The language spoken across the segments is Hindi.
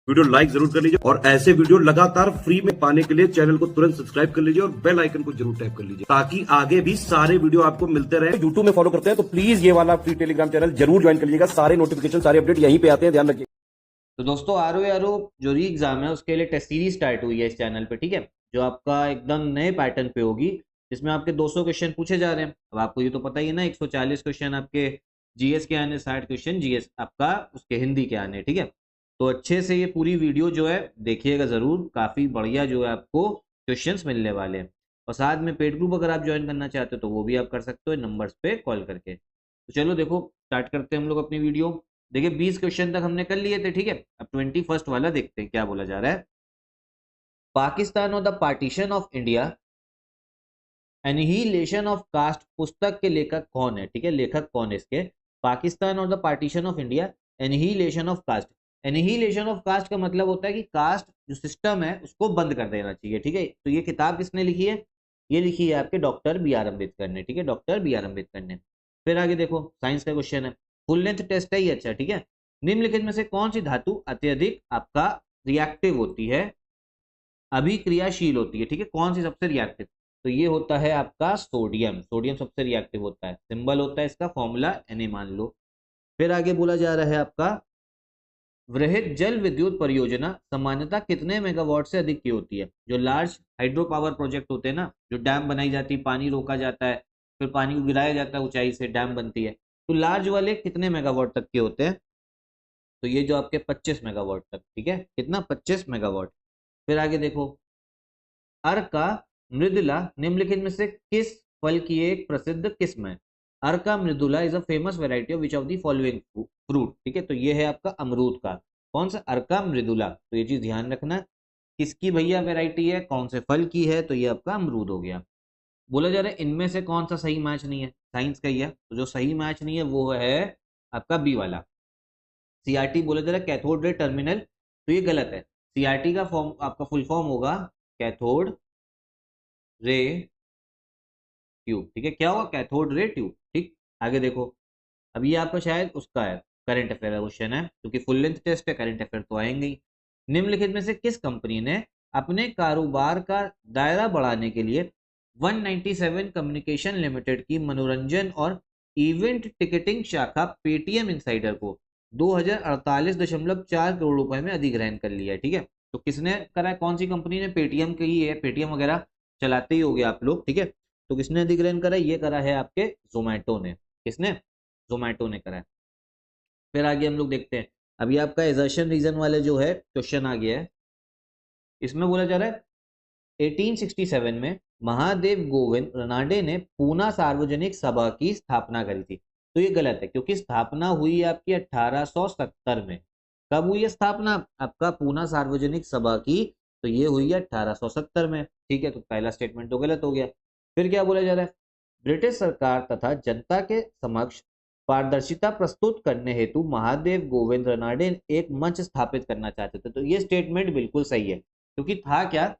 वीडियो लाइक जरूर कर लीजिए और ऐसे वीडियो लगातार फ्री में पाने के लिए चैनल को तुरंत सब्सक्राइब कर लीजिए और बेल आइकन को जरूर टैप कर लीजिए ताकि आगे भी सारे वीडियो आपको मिलते रहे। यूट्यूब में फॉलो करते हैं तो प्लीज ये वाला फ्री टेलीग्राम चैनल जरूर ज्वाइन कर लीजिएगा। सारे नोटिफिकेशन सारे अपडेट यहीं पे आते हैं, ध्यान रखिए। तो दोस्तों आरओ जो री एग्जाम है उसके लिए टेस्ट सीरीज स्टार्ट हुई है इस चैनल पे, ठीक है, जो आपका एकदम नए पैटर्न पे होगी, जिसमें आपके 200 क्वेश्चन पूछे जा रहे हैं। अब आपको ये तो पता ही है ना, 140 क्वेश्चन आपके जीएस के आने, 60 क्वेश्चन जीएस आपका उसके हिंदी के आने, ठीक है। तो अच्छे से ये पूरी वीडियो जो है देखिएगा जरूर, काफी बढ़िया जो है आपको क्वेश्चंस मिलने वाले हैं। और साथ में पेड ग्रुप अगर आप ज्वाइन करना चाहते हो तो वो भी आप कर सकते हो नंबर्स पे कॉल करके। तो चलो देखो स्टार्ट करते हैं हम लोग अपनी वीडियो। देखिए 20 क्वेश्चन तक हमने कर लिए थे, ठीक है। अब 21st वाला देखते हैं क्या बोला जा रहा है। पाकिस्तान और the partition of India, annihilation of caste पुस्तक के लेखक कौन है, ठीक है, लेखक कौन है इसके। पाकिस्तान और the partition of India, annihilation of caste. Annihilation of caste का मतलब होता है कि कास्ट जो सिस्टम है उसको बंद कर देना चाहिए, ठीक है। तो ये किताब किसने लिखी है, ये लिखी है आपके डॉक्टर बी आर अम्बेडकर ने, ठीक है, डॉक्टर बी आर अम्बेडकर ने। फिर आगे देखो साइंस का क्वेश्चन है, फुल लेंथ टेस्ट है ये, अच्छा ठीक है। निम्नलिखित में से कौन सी धातु अत्यधिक आपका रिएक्टिव होती है, अभिक्रियाशील होती है, ठीक है, कौन सी सबसे रिएक्टिव। तो ये होता है आपका सोडियम, सोडियम सबसे रिएक्टिव होता है, सिंबल होता है इसका फॉर्मूला Na मान लो। फिर आगे बोला जा रहा है आपका वृहद जल विद्युत परियोजना सामान्यतः कितने मेगावाट से अधिक की होती है। जो लार्ज हाइड्रो पावर प्रोजेक्ट होते हैं ना, जो डैम बनाई जाती है, पानी रोका जाता है, फिर पानी को गिराया जाता है, ऊंचाई से डैम बनती है, तो लार्ज वाले कितने मेगावाट तक के होते हैं। तो ये जो आपके 25 मेगावाट तक, ठीक है, कितना 25 मेगावाट। फिर आगे देखो अर्का मृदुला निम्नलिखित में से किस फल की एक प्रसिद्ध किस्म है। Arka Mridula is a famous variety of which of the following fruit, ठीक है, तो ये है आपका अमरूद का कौन सा, अर्का मृदुला। तो ये चीज ध्यान रखना किसकी भैया वेराइटी है, कौन से फल की है, तो ये आपका अमरूद हो गया। बोला जा रहा है इनमें से कौन सा सही मैच नहीं है, साइंस का ही है, तो जो सही मैच नहीं है वो है आपका बी वाला, सीआरटी। बोला जा रहा है कैथोड रे टर्मिनल, तो ये गलत है। सीआरटी का फॉर्म आपका फुल फॉर्म होगा कैथोड रे ट्यूब, ठीक है, क्या होगा, कैथोड रे ट्यूब, ठीक। आगे देखो अब ये आपका शायद उसका है, करंट अफेयर क्वेश्चन है, क्योंकि फुल लेंथ टेस्ट है, करंट अफेयर तो आएंगे ही। निम्नलिखित में से किस कंपनी ने अपने कारोबार का दायरा बढ़ाने के लिए 197 कम्युनिकेशन लिमिटेड की मनोरंजन और इवेंट टिकटिंग शाखा पेटीएम इनसाइडर को 2048.4 करोड़ रुपए में अधिग्रहण कर लिया है, ठीक है। तो किसने करा है, कौन सी कंपनी ने, पेटीएम की है, पेटीएम वगैरह चलाते ही होगे आप लोग, ठीक है। तो किसने अधिग्रहण करा, ये करा है आपके जोमैटो ने, किसने, जोमैटो ने करा है। फिर आगे हम लोग देखते हैं, अभी आपका एजर्शन रीजन वाले जो है क्वेश्चन आ गया है। इसमें बोला जा रहा है 1867 में महादेव गोविंद रनाडे ने पूना सार्वजनिक सभा की स्थापना करी थी। तो ये गलत है, क्योंकि स्थापना हुई आपकी 1870 में। कब हुई है स्थापना आपका पूना सार्वजनिक सभा की, तो ये हुई है 1870 में, ठीक है। तो पहला स्टेटमेंट तो गलत हो गया। फिर क्या बोला जा रहा है, ब्रिटिश सरकार तथा जनता के समक्ष पारदर्शिता प्रस्तुत करने हेतु महादेव गोविंद रनाडे एक मंच स्थापित करना चाहते थे। तो ये स्टेटमेंट बिल्कुल सही है, क्योंकि था क्या,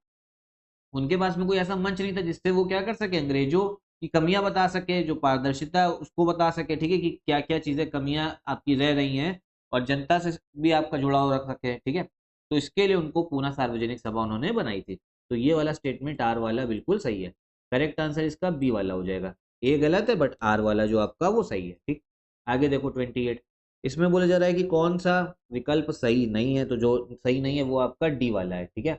उनके पास में कोई ऐसा मंच नहीं था जिससे वो क्या कर सके, अंग्रेजों की कमियां बता सके, जो पारदर्शिता उसको बता सके, ठीक है, कि क्या क्या चीजें कमियां आपकी रह रही हैं, और जनता से भी आपका जुड़ाव रख सके, ठीक है। तो इसके लिए उनको पूना सार्वजनिक सभा उन्होंने बनाई थी। तो ये वाला स्टेटमेंट आर वाला बिल्कुल सही है। करेक्ट आंसर इसका बी वाला हो जाएगा, ए गलत है बट आर वाला जो आपका वो सही है, ठीक। आगे देखो 28, इसमें बोला जा रहा है कि कौन सा विकल्प सही नहीं है, तो जो सही नहीं है वो आपका डी वाला है, ठीक है।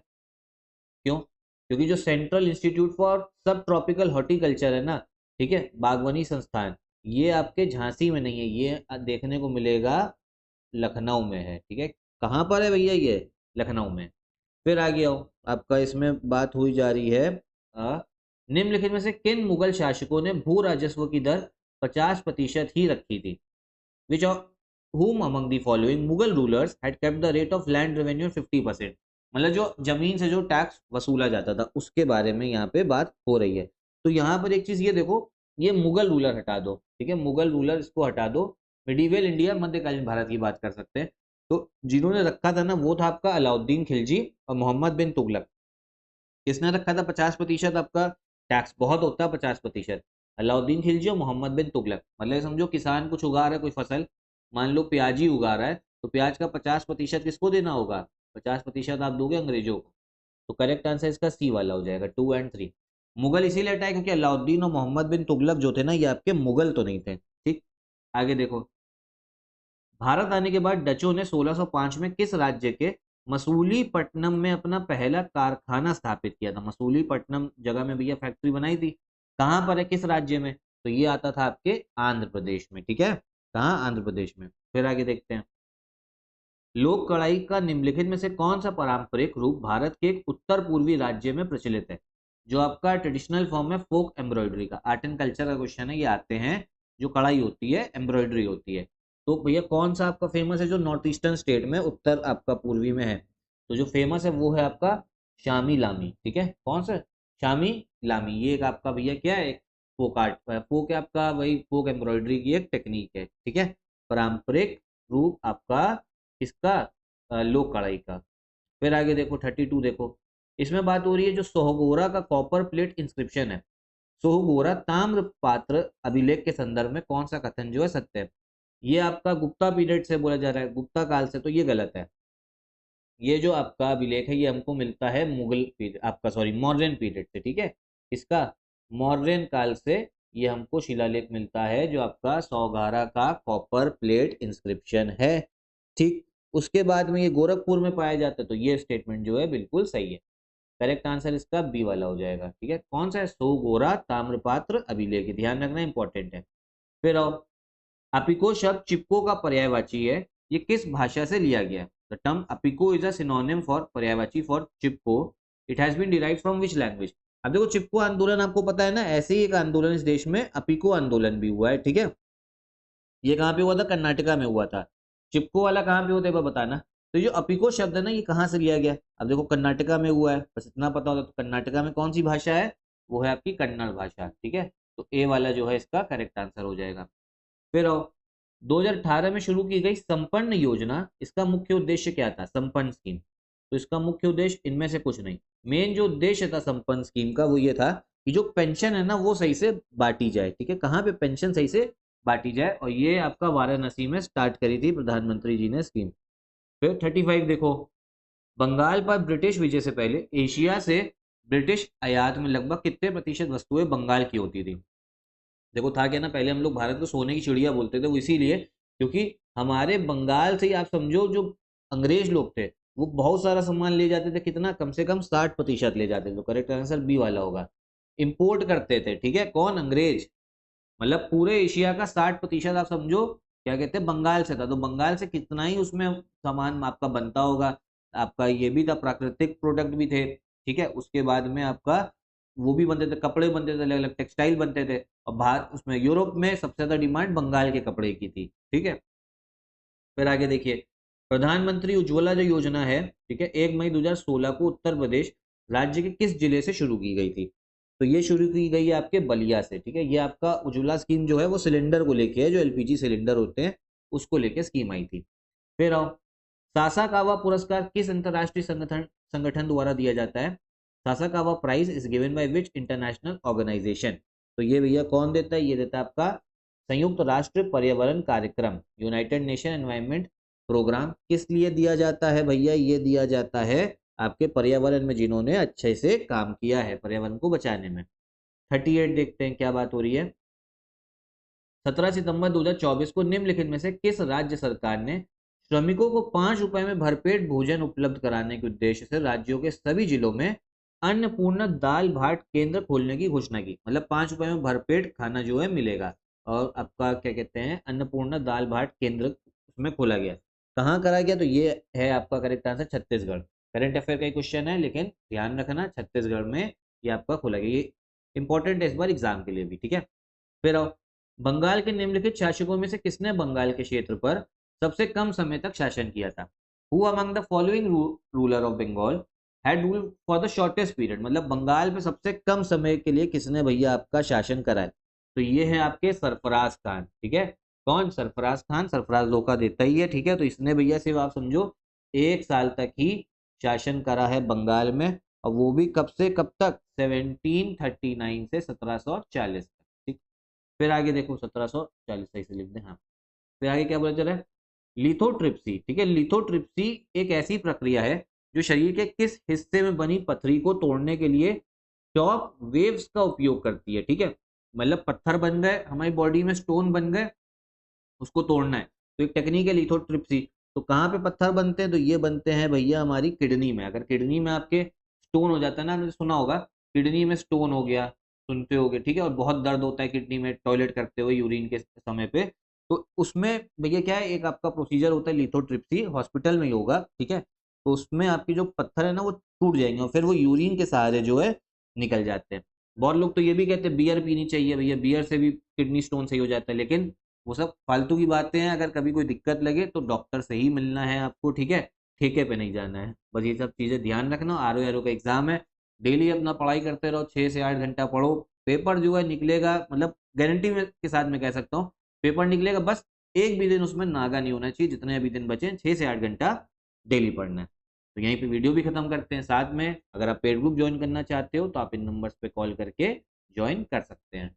क्यों, क्योंकि जो सेंट्रल इंस्टीट्यूट फॉर सब ट्रॉपिकल हॉर्टिकल्चर है ना, ठीक है, बागवानी संस्थान, ये आपके झांसी में नहीं है, ये देखने को मिलेगा लखनऊ में है, ठीक है। कहाँ पर है भैया, ये लखनऊ में। फिर आगे आओ, आपका इसमें बात हुई जा रही है निम्नलिखित में से किन मुगल शासकों ने भू राजस्व की दर 50% ही रखी थी। Which of whom among the following Mughal rulers had kept the rate of land revenue 50%। मतलब जो जमीन से जो टैक्स वसूला जाता था उसके बारे में यहाँ पे बात हो रही है। तो यहाँ पर एक चीज ये देखो, ये मुगल रूलर हटा दो, ठीक है, मुगल रूलर इसको हटा दो, मिडीवल इंडिया मध्यकालीन भारत की बात कर सकते हैं। तो जिन्होंने रखा था ना वो था आपका अलाउद्दीन खिलजी और मोहम्मद बिन तुगलक। किसने रखा था 50% आपका टैक्स, बहुत होता है 50%, अलाउद्दीन खिलजी और मोहम्मद बिन तुगलक। मतलब समझो किसान कुछ उगा रहा है कोई फसल, मान लो प्याज ही उगा रहा है, तो प्याज का 50% किसको देना होगा, 50% आप दोगे अंग्रेजों को। तो करेक्ट आंसर इसका सी वाला हो जाएगा, 2 एंड 3। मुगल इसीलिए हटाए क्योंकि अलाउद्दीन और मोहम्मद बिन तुगलक जो थे ना, ये आपके मुगल तो नहीं थे। ठीक, आगे देखो। भारत आने के बाद डचों ने 1605 में किस राज्य के मसूलीपट्टनम में अपना पहला कारखाना स्थापित किया था? मसूलीपट्टनम जगह में भैया फैक्ट्री बनाई थी। कहाँ पर है, किस राज्य में? तो ये आता था आपके आंध्र प्रदेश में। ठीक है, कहाँ? आंध्र प्रदेश में। फिर आगे देखते हैं। लोक कढ़ाई का निम्नलिखित में से कौन सा पारंपरिक रूप भारत के एक उत्तर पूर्वी राज्य में प्रचलित है? जो आपका ट्रेडिशनल फॉर्म है फोक एम्ब्रॉयडरी का। आर्ट एंड कल्चर का क्वेश्चन है, ये आते हैं। जो कढ़ाई होती है, एम्ब्रॉयडरी होती है। तो भैया कौन सा आपका फेमस है जो नॉर्थ ईस्टर्न स्टेट में, उत्तर आपका पूर्वी में है? तो जो फेमस है वो है आपका शामी लामी। ठीक है, कौन सा? शामी लामी। ये एक आपका भैया क्या है, एक फोक आर्ट, फोक है आपका, वही फोक एम्ब्रॉयडरी की एक टेक्निक है। ठीक है, पारंपरिक रूप आपका इसका लोक कढ़ाई का। फिर आगे देखो 32 देखो। इसमें बात हो रही है जो सोहगोरा का कॉपर प्लेट इंस्क्रिप्शन है, सोहगोरा ताम्र पात्र अभिलेख के संदर्भ में कौन सा कथन जो है सत्य है? ये आपका गुप्ता पीरियड से बोला जा रहा है, गुप्ता काल से, तो ये गलत है। ये जो आपका अभिलेख है ये हमको मिलता है मुगल पीरियड, आपका सॉरी मौर्यन पीरियड से। ठीक है, इसका मौर्यन काल से ये हमको शिलालेख मिलता है जो आपका सौगारा का कॉपर प्लेट इंस्क्रिप्शन है। ठीक, उसके बाद में ये गोरखपुर में पाया जाता है, तो ये स्टेटमेंट जो है बिल्कुल सही है। करेक्ट आंसर इसका बी वाला हो जाएगा। ठीक है, कौन सा है? सोगोरा ताम्रपात्र अभिलेख, ध्यान रखना इंपॉर्टेंट है। फिर आओ, अपिको शब्द चिपको का पर्यायवाची है, ये किस भाषा से लिया गया? The term Appiko is a synonym for, पर्यायवाची for Chipko. It has been derived from which language? अब देखो चिपको आंदोलन आपको पता है ना, ऐसे ही एक आंदोलन इस देश में अपिको आंदोलन भी हुआ है। ठीक है, ये कहाँ पे हुआ था? कर्नाटका में हुआ था। चिपको वाला कहाँ पे होता है बताना। तो ये जो अपिको शब्द है ना, ये कहाँ से लिया गया? अब देखो कर्नाटका में हुआ है, बस इतना पता होता। तो कर्नाटका में कौन सी भाषा है? वो है आपकी कन्नड़ भाषा। ठीक है, तो ए वाला जो है इसका करेक्ट आंसर हो जाएगा। फिर आओ, 2018 में शुरू की गई संपन्न योजना, इसका मुख्य उद्देश्य क्या था? संपन्न स्कीम। तो इसका मुख्य उद्देश्य इनमें से कुछ नहीं, मेन जो उद्देश्य था संपन्न स्कीम का वो ये था कि जो पेंशन है ना वो सही से बांटी जाए। ठीक है, कहाँ पे पेंशन सही से बांटी जाए, और ये आपका वाराणसी में स्टार्ट करी थी प्रधानमंत्री जी ने स्कीम। फिर 35 देखो। बंगाल पर ब्रिटिश विजय से पहले एशिया से ब्रिटिश आयात में लगभग कितने प्रतिशत वस्तुएं बंगाल की होती थी? देखो था क्या ना, पहले हम लोग भारत को सोने की चिड़िया बोलते थे, वो इसीलिए क्योंकि हमारे बंगाल से ही आप समझो जो अंग्रेज लोग थे वो बहुत सारा सामान ले जाते थे। कितना? कम से कम 60% ले जाते थे। तो करेक्ट आंसर बी वाला होगा। इंपोर्ट करते थे। ठीक है, कौन? अंग्रेज। मतलब पूरे एशिया का 60% आप समझो क्या कहते हैं बंगाल से था। तो बंगाल से कितना ही उसमें सामान आपका बनता होगा। आपका ये भी था, प्राकृतिक प्रोडक्ट भी थे। ठीक है, उसके बाद में आपका वो भी बनते थे, कपड़े बनते थे, अलग अलग टेक्सटाइल बनते थे। और भारत उसमें यूरोप में सबसे ज्यादा डिमांड बंगाल के कपड़े की थी। ठीक है, फिर आगे देखिए। प्रधानमंत्री उज्ज्वला जो योजना है, ठीक है, 1 मई 2016 को उत्तर प्रदेश राज्य के किस जिले से शुरू की गई थी? तो ये शुरू की गई है आपके बलिया से। ठीक है, ये आपका उज्ज्वला स्कीम जो है वो सिलेंडर को लेके है, जो एलपीजी सिलेंडर होते हैं उसको लेके स्कीम आई थी। फिर आओ, सासाकावा पुरस्कार किस अंतरराष्ट्रीय संगठन संगठन द्वारा दिया जाता है? Sasakawa prize is given by which international organization? तो ये भैया कौन देता है? ये देता है आपका संयुक्त राष्ट्र पर्यावरण कार्यक्रम, यूनाइटेड नेशन एनवायरनमेंट प्रोग्राम। किस लिए दिया जाता है भैया? ये दिया जाता है आपके पर्यावरण में जिन्होंने अच्छे से काम किया है पर्यावरण को बचाने में। 38 देखते हैं क्या बात हो रही है। 17 सितंबर 2024 को निम्नलिखित में से किस राज्य सरकार ने श्रमिकों को 5 रुपए में भरपेट भोजन उपलब्ध कराने के उद्देश्य से राज्यों के सभी जिलों में अन्नपूर्णा दाल भाट केंद्र खोलने की घोषणा की? मतलब 5 रुपए में भरपेट खाना जो है मिलेगा, और आपका क्या कहते हैं अन्नपूर्णा दाल भाट केंद्र उसमें खोला गया। कहाँ करा गया? तो ये है आपका correct answer Chhattisgarh. Current affair का क्वेश्चन है, लेकिन ध्यान रखना छत्तीसगढ़ में ये आपका खोला गया। ये इंपॉर्टेंट है इस बार एग्जाम के लिए भी। ठीक है, फिर आओ, बंगाल के निम्नलिखित शासकों में से किसने बंगाल के क्षेत्र पर सबसे कम समय तक शासन किया था? Who among the following ruler of Bengal had rule for the shortest period? मतलब बंगाल पे सबसे कम समय के लिए किसने भैया आपका शासन करा है? तो ये है आपके सरफराज खान। ठीक है, कौन? सरफराज खान। सरफराज धोखा देता ही है। ठीक है, तो इसने भैया सिर्फ आप समझो 1 साल तक ही शासन करा है बंगाल में, और वो भी कब से कब तक? 1739 से 1740 तक। ठीक, फिर आगे देखो 1740 सही से लिख दें। हाँ, फिर आगे क्या बोला जा रहा है? लिथोट्रिप्सी, ठीक है। लिथोट्रिप्सी एक ऐसी प्रक्रिया है जो शरीर के किस हिस्से में बनी पथरी को तोड़ने के लिए शॉक वेव्स का उपयोग करती है, ठीक है। मतलब पत्थर बन गए हमारी बॉडी में, स्टोन बन गए, उसको तोड़ना है, तो एक टेक्निक है लिथोट्रिप्सी। तो कहाँ पे पत्थर बनते हैं, तो ये बनते हैं भैया हमारी किडनी में। अगर किडनी में आपके स्टोन हो जाता है ना, आपने सुना होगा किडनी में स्टोन हो गया, सुनते होगे, ठीक है, और बहुत दर्द होता है किडनी में टॉयलेट करते हुए यूरिन के समय पे, तो उसमें भैया क्या है, एक आपका प्रोसीजर होता है लिथोट्रिप्सी, हॉस्पिटल में ही होगा, ठीक है। तो उसमें आपकी जो पत्थर है ना वो टूट जाएंगे और फिर वो यूरिन के सहारे जो है निकल जाते हैं। बहुत लोग तो ये भी कहते हैं बियर पीनी चाहिए भैया, बियर से भी किडनी स्टोन सही हो जाता है, लेकिन वो सब फालतू की बातें हैं। अगर कभी कोई दिक्कत लगे तो डॉक्टर से ही मिलना है आपको, ठीक है, ठेके पे नहीं जाना है। बस ये सब चीजें ध्यान रखना। आर ओ का एग्जाम है, डेली अपना पढ़ाई करते रहो, 6 से 8 घंटा पढ़ो। पेपर जो है निकलेगा, मतलब गारंटी में के साथ मैं कह सकता हूँ पेपर निकलेगा, बस एक भी दिन उसमें नागा नहीं होना चाहिए। जितने अभी दिन बचे हैं 6 से 8 घंटा डेली पढ़ना है। तो यहीं पे वीडियो भी खत्म करते हैं। साथ में अगर आप पेड ग्रुप ज्वाइन करना चाहते हो तो आप इन नंबर्स पे कॉल करके ज्वाइन कर सकते हैं।